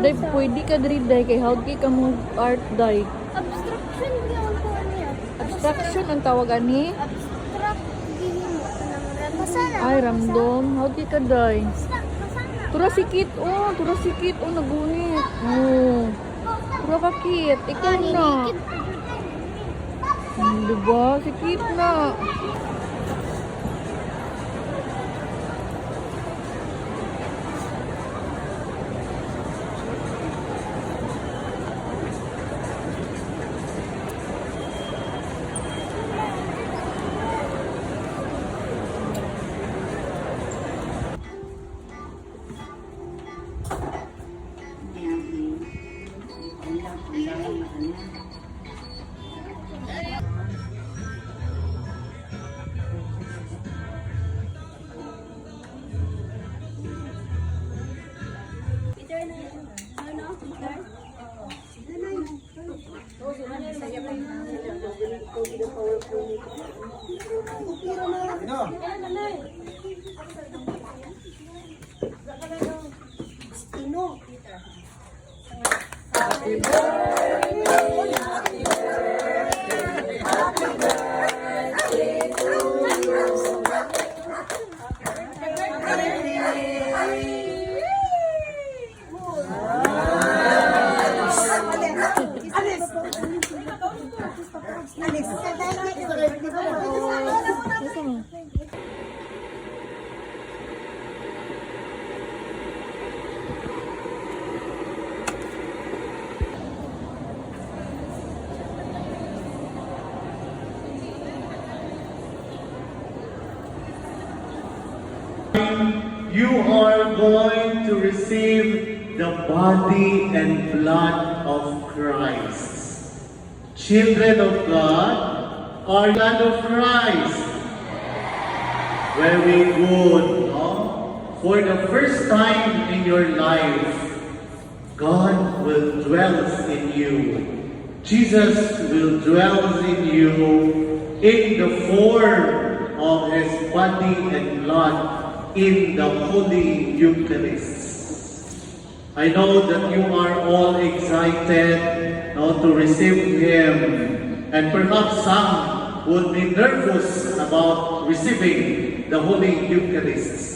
Day, pwede ka diri day kay hawag kay kamo art day. Abstraction yun po niya. Abstraction ang tawagan ni. Abstract gihimo kanang masana. Ay, ramdom. Hawag kay ka day. Masana. Tura sikit, nagunit. Oh. Tura ka kit, ikaw na. Diba? Sikit na. You are going to receive the body and blood of Christ. Children of God are blood of Christ. Very good, no? For the first time in your life, God will dwell in you. Jesus will dwell in you in the form of His body and blood in the Holy Eucharist. I know that you are all excited now to receive Him, and perhaps some would be nervous about receiving the Holy Eucharist.